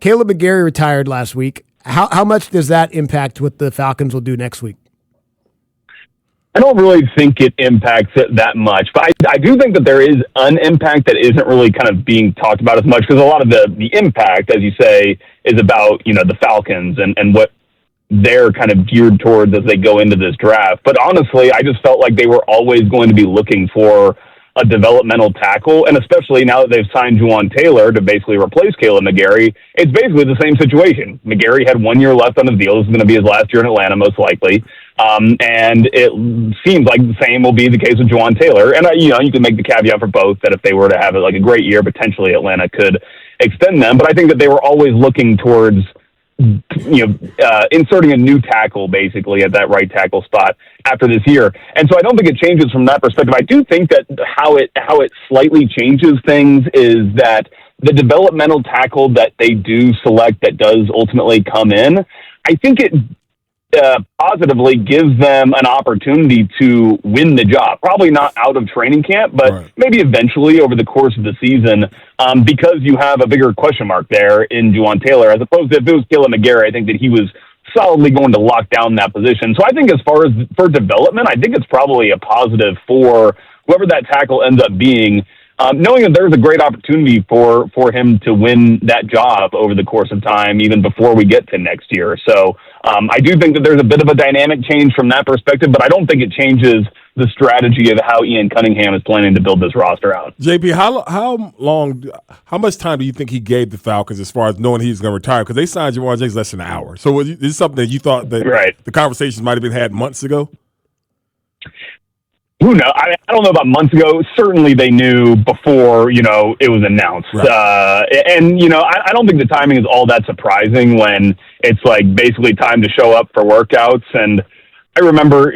Kaleb McGary retired last week. How much does that impact what the Falcons will do next week? I don't really think it impacts it that much, but I do think that there is an impact that isn't really kind of being talked about as much, because a lot of the impact, as you say, is about, the Falcons and what they're kind of geared towards as they go into this draft. But honestly, I just felt like they were always going to be looking for a developmental tackle, and especially now that they've signed Jawaan Taylor to basically replace Kaleb McGary, it's basically the same situation. McGary had 1 year left on his deal. This is going to be his last year in Atlanta, most likely. And it seems like the same will be the case with Jawaan Taylor. And, you can make the caveat for both that if they were to have a great year, potentially Atlanta could extend them. But I think that they were always looking towards inserting a new tackle basically at that right tackle spot after this year. And so I don't think it changes from that perspective. I do think that how it slightly changes things is that the developmental tackle that they do select that does ultimately come in, I think it positively gives them an opportunity to win the job. Probably not out of training camp, but maybe eventually over the course of the season, because you have a bigger question mark there in Jawaan Taylor, as opposed to if it was Kaleb McGary. I think that he was solidly going to lock down that position. So I think as far as for development, I think it's probably a positive for whoever that tackle ends up being, knowing that there's a great opportunity for him to win that job over the course of time, even before we get to next year. So I do think that there's a bit of a dynamic change from that perspective, but I don't think it changes the strategy of how Ian Cunningham is planning to build this roster out. JP, how much time do you think he gave the Falcons as far as knowing he's going to retire? Because they signed Jawaan Taylor less than an hour. So is this something that you thought that the conversations might have been had months ago? Who knows? I don't know about months ago. Certainly they knew before, it was announced. Right. I don't think the timing is all that surprising when it's basically time to show up for workouts. And I remember,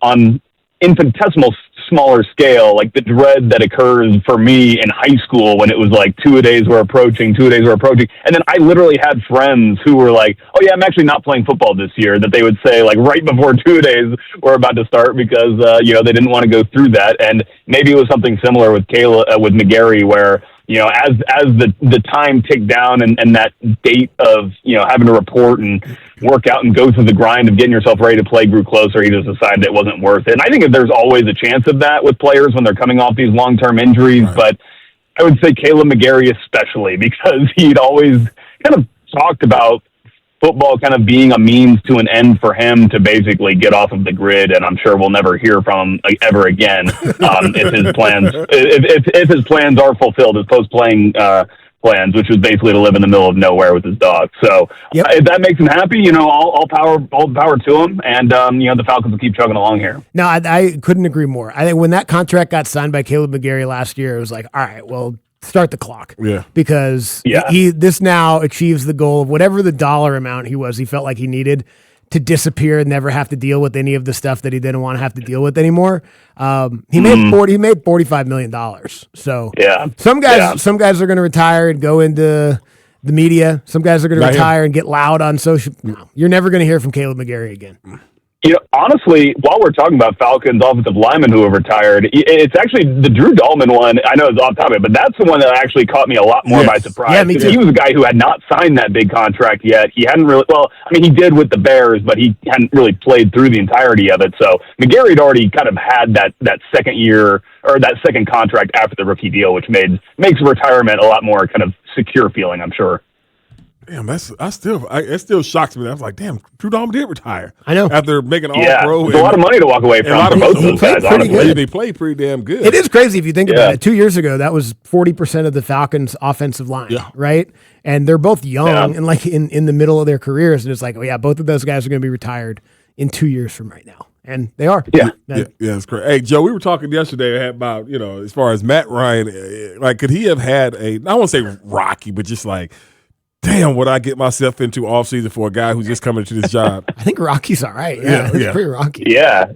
on infinitesimal smaller scale, the dread that occurs for me in high school when it was two-a-days were approaching. And then I literally had friends who were like, oh yeah, I'm actually not playing football this year, that they would say right before two-a-days were about to start because, they didn't want to go through that. And maybe it was something similar with with McGary where, as the time ticked down and that date of, having to report and work out and go through the grind of getting yourself ready to play grew closer, he just decided it wasn't worth it. And I think that there's always a chance of that with players when they're coming off these long-term injuries, but I would say Kaleb McGary especially, because he'd always kind of talked about football kind of being a means to an end for him to basically get off of the grid, and I'm sure we'll never hear from him ever again if his plans are fulfilled, his post-playing plans, which was basically to live in the middle of nowhere with his dog. So if that makes him happy, all power to him, and the Falcons will keep chugging along here. No, I couldn't agree more. I think when that contract got signed by Kaleb McGary last year, it was all right, well, start the clock. Yeah. Because this now achieves the goal of whatever the dollar amount he felt like he needed to disappear and never have to deal with any of the stuff that he didn't want to have to deal with anymore. He made $45 million. So some guys are going to retire and go into the media. Some guys are going to retire and get loud on social. No, you're never going to hear from Kaleb McGary again. Honestly, while we're talking about Falcons offensive linemen who have retired, it's actually the Drew Dahlman one. I know it's off topic, but that's the one that actually caught me a lot more by surprise. Yeah, me too. He was a guy who had not signed that big contract yet. He hadn't really, he did with the Bears, but he hadn't really played through the entirety of it. So McGary had already kind of had that second year or that second contract after the rookie deal, which makes retirement a lot more kind of secure feeling, I'm sure. Damn, it still shocks me. I was like, damn, Drew Dahlman did retire. I know. After making All-Pro. It's a lot of money to walk away from for both of those guys, honestly. They played pretty damn good. It is crazy if you think about it. 2 years ago, that was 40% of the Falcons' offensive line, right? And they're both young and in the middle of their careers. And it's both of those guys are going to be retired in 2 years from right now. And they are. Yeah, it's great. Hey, Joe, we were talking yesterday about, as far as Matt Ryan, could he have had I don't want to say rocky, but just damn, what I get myself into offseason for a guy who's just coming to this job. I think Rocky's all right. Yeah, it's pretty rocky. Yeah.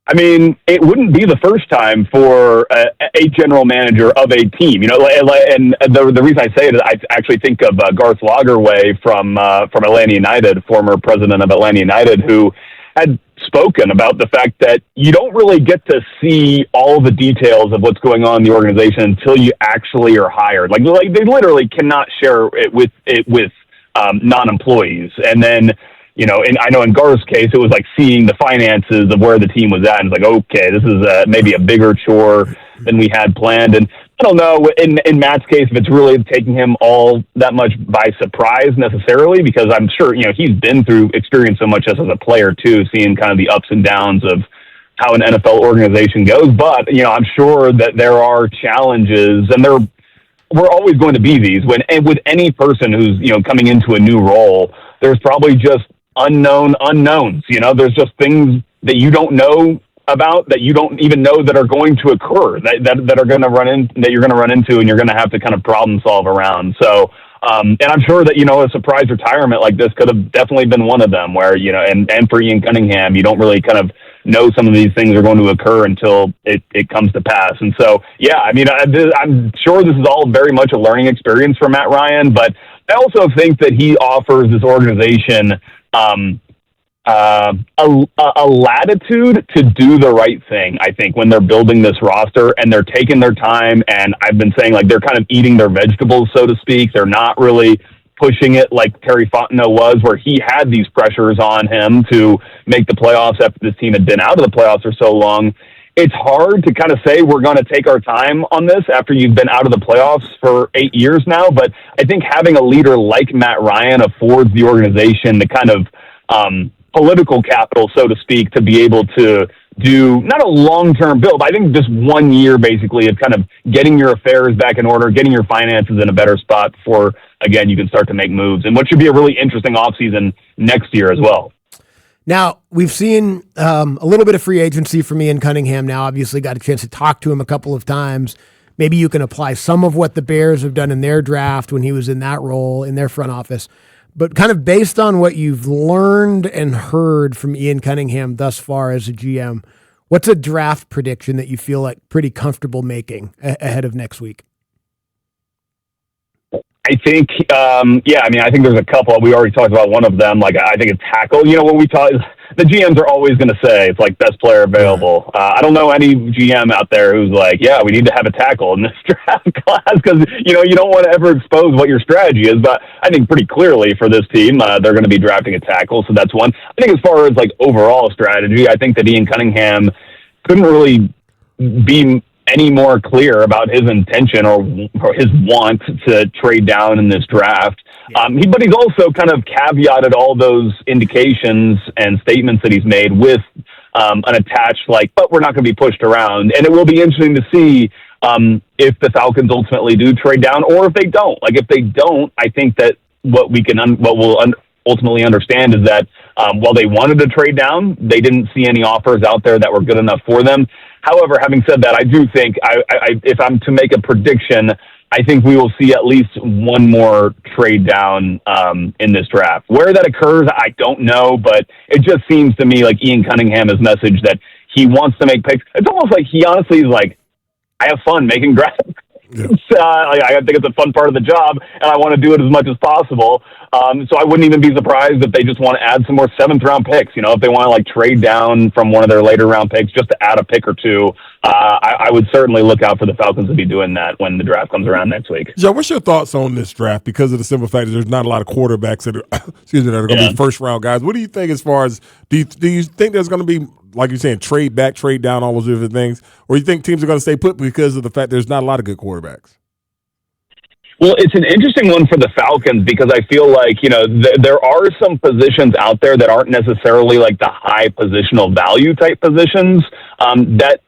I mean, it wouldn't be the first time for a general manager of a team. And the reason I say it is I actually think of Garth Lagerwey from Atlanta United, former president of Atlanta United, who had spoken about the fact that you don't really get to see all the details of what's going on in the organization until you actually are hired. Like they literally cannot share it with non-employees. And then, and I know in Garth's case, it was like seeing the finances of where the team was at. And it's like, okay, this is maybe a bigger chore than we had planned. And I don't know, in Matt's case, if it's really taking him all that much by surprise necessarily, because I'm sure, he's been through experience so much as a player too, seeing kind of the ups and downs of how an NFL organization goes. But, I'm sure that there are challenges, and we're always going to be these and with any person who's, coming into a new role, there's probably just unknown unknowns. There's just things that you don't know about, that you don't even know that are going to occur, that are going to that you're going to run into, and you're going to have to kind of problem solve around. So, and I'm sure that, a surprise retirement like this could have definitely been one of them where, and for Ian Cunningham, you don't really kind of know some of these things are going to occur until it comes to pass. And so, yeah, I mean, I'm sure this is all very much a learning experience for Matt Ryan, but I also think that he offers this organization a latitude to do the right thing, I think, when they're building this roster and they're taking their time. And I've been saying, like, they're kind of eating their vegetables, so to speak. They're not really pushing it like Terry Fontenot was, where he had these pressures on him to make the playoffs after this team had been out of the playoffs for so long. It's hard to kind of say we're going to take our time on this after you've been out of the playoffs for 8 years now. But I think having a leader like Matt Ryan affords the organization the kind of political capital, so to speak, to be able to do not a long-term build. I think just 1 year basically of kind of getting your affairs back in order, getting your finances in a better spot before, again, you can start to make moves. And what should be a really interesting offseason next year as well. Now, we've seen a little bit of free agency from Ian Cunningham now. Obviously got a chance to talk to him a couple of times. Maybe you can apply some of what the Bears have done in their draft when he was in that role in their front office. But kind of based on what you've learned and heard from Ian Cunningham thus far as a GM, what's a draft prediction that you feel like pretty comfortable making ahead of next week? I think, I think there's a couple. We already talked about one of them. Like, I think a tackle. When we talk, the GMs are always going to say it's like best player available. I don't know any GM out there who's like, yeah, we need to have a tackle in this draft class because, you don't want to ever expose what your strategy is. But I think pretty clearly for this team, they're going to be drafting a tackle. So that's one. I think as far as like overall strategy, I think that Ian Cunningham couldn't really be any more clear about his intention or his want to trade down in this draft. But he's also kind of caveated all those indications and statements that he's made with an attached, but we're not going to be pushed around. And it will be interesting to see if the Falcons ultimately do trade down or if they don't. Like, if they don't, I think that what we'll ultimately understand is that while they wanted to trade down, they didn't see any offers out there that were good enough for them. However, having said that, I do think if I'm to make a prediction, I think we will see at least one more trade down in this draft. Where that occurs, I don't know, but it just seems to me like Ian Cunningham has messaged that he wants to make picks. It's almost like he honestly is like, I have fun making drafts. Yeah. I think it's a fun part of the job, and I want to do it as much as possible. So I wouldn't even be surprised if they just want to add some more 7th-round picks. If they want to trade down from one of their later round picks just to add a pick or two. I would certainly look out for the Falcons to be doing that when the draft comes around next week. Joe, what's your thoughts on this draft? Because of the simple fact that there's not a lot of quarterbacks that are going to be first-round guys. What do you think as far as do you think there's going to be, like you're saying, trade back, trade down, all those different things? Or you think teams are going to stay put because of the fact there's not a lot of good quarterbacks? Well, it's an interesting one for the Falcons because I feel like, there are some positions out there that aren't necessarily like the high positional value type positions that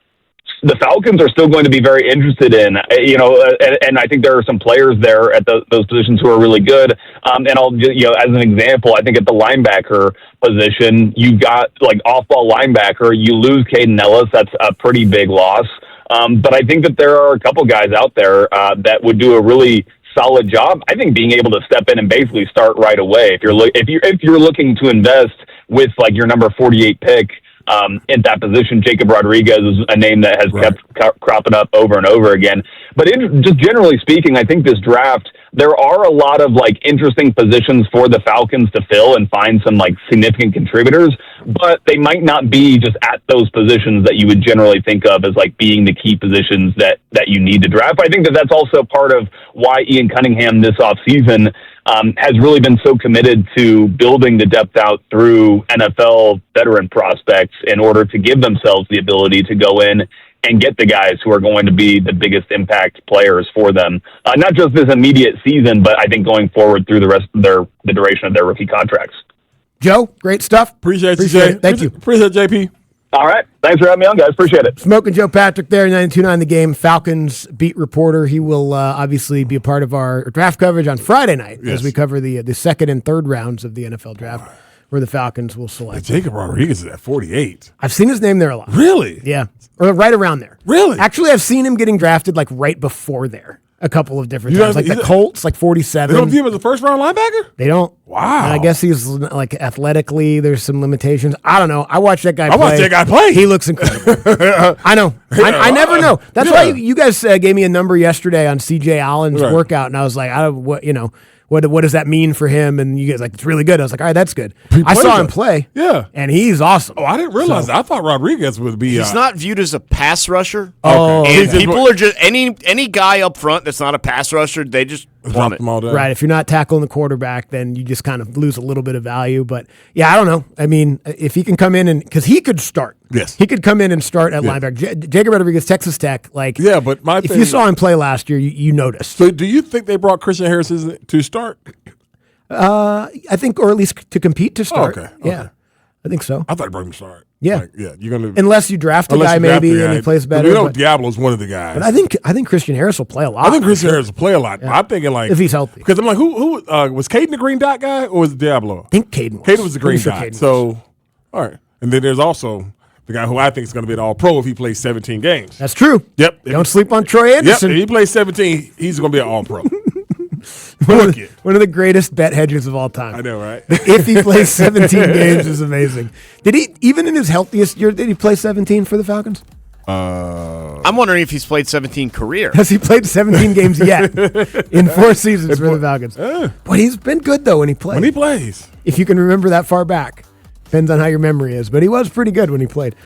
the Falcons are still going to be very interested in, and I think there are some players there at those positions who are really good. And I'll just, as an example, I think at the linebacker position, you've got like off-ball linebacker, you lose Caden Ellis. That's a pretty big loss. But I think that there are a couple guys out there that would do a really solid job. I think being able to step in and basically start right away. If you're looking to invest with like your number 48 pick in that position, Jacob Rodriguez is a name that has kept cropping up over and over again. But just generally speaking, I think this draft there are a lot of like interesting positions for the Falcons to fill and find some like significant contributors, but they might not be just at those positions that you would generally think of as like being the key positions that you need to draft. I think that that's also part of why Ian Cunningham this offseason has really been so committed to building the depth out through NFL veteran prospects in order to give themselves the ability to go in and get the guys who are going to be the biggest impact players for them, not just this immediate season, but I think going forward through the rest of the duration of their rookie contracts. Joe, great stuff. Appreciate you, Jay. Thank you. Appreciate it, JP. All right. Thanks for having me on, guys. Appreciate it. Smoking Joe Patrick there, 92.9 The Game, Falcons beat reporter. He will obviously be a part of our draft coverage on Friday night as we cover the second and third rounds of the NFL draft, where the Falcons will select. Jacob Rodriguez is at 48. I've seen his name there a lot. Really? Yeah. Or right around there. Really? Actually, I've seen him getting drafted like right before there a couple of different times. Like the Colts, like 47. They don't view him as a first-round linebacker? They don't. Wow. And I guess he's like athletically, there's some limitations. I don't know. I watched that guy play. I watched that guy play. He looks incredible. I know. I never know. That's why you guys gave me a number yesterday on CJ Allen's workout, and I was like, what does that mean for him? And you guys like, it's really good. I was like, all right, that's good. I saw him play. Yeah. And he's awesome. Oh, I didn't realize that. I thought Rodriguez would be. He's not viewed as a pass rusher. Oh, and okay. people are just any guy up front that's not a pass rusher, they just drop them all down. Right. If you're not tackling the quarterback, then you just kind of lose a little bit of value. But yeah, I don't know. I mean, if he can come in because he could start. Yes. He could come in and start at linebacker. Jacob Rodriguez, Texas Tech. Like, yeah, but if you saw him play last year, you noticed. So do you think they brought Christian Harrison to start? I think, or at least to compete to start. Okay. Yeah, I think so. I thought they brought him to start. Yeah. You're gonna unless you draft a guy maybe and he plays better. We know Diablo's one of the guys. But I think Christian Harris will play a lot. I think Christian Harris will play a lot. Yeah. I'm thinking like if he's healthy. Because I'm like, who was Caden the green dot guy or was it Diablo? I think Caden was. Caden was the green dot. So, all right. And then there's also the guy who I think is going to be an all-pro if he plays 17 games. That's true. Yep. Don't sleep on Troy Anderson. Yep. If he plays 17, he's going to be an all-pro. One of the greatest bet hedges of all time. I know, right? If he plays 17 games is amazing. Did he, even in his healthiest year, did he play 17 for the Falcons? I'm wondering if he's played 17 career. Has he played 17 games yet in 4 seasons for the Falcons? But he's been good, though, when he plays. When he plays. If you can remember that far back. Depends on how your memory is. But he was pretty good when he played.